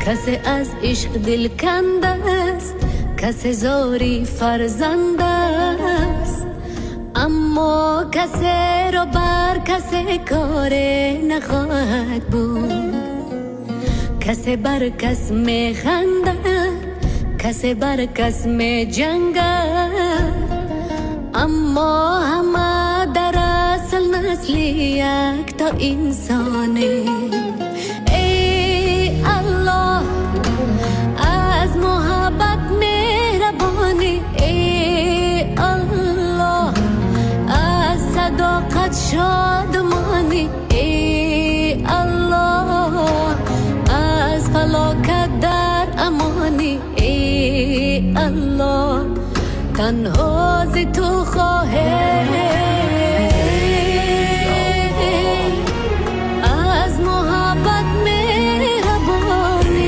کسی از عشق دل کنده است، کسی زاری فرزند است، اما کسی رو بر کسی کار نخواهد بود. کسی بر کس می خنده، کسی بر کس می جنگه، اما همه در اصل نسل یک تا انسانه. ای الله از محبت مهربانی، ای الله از صداقت شادمانی، ای الله از فلاکت در امانی، ای الله تنها ز تو خواهی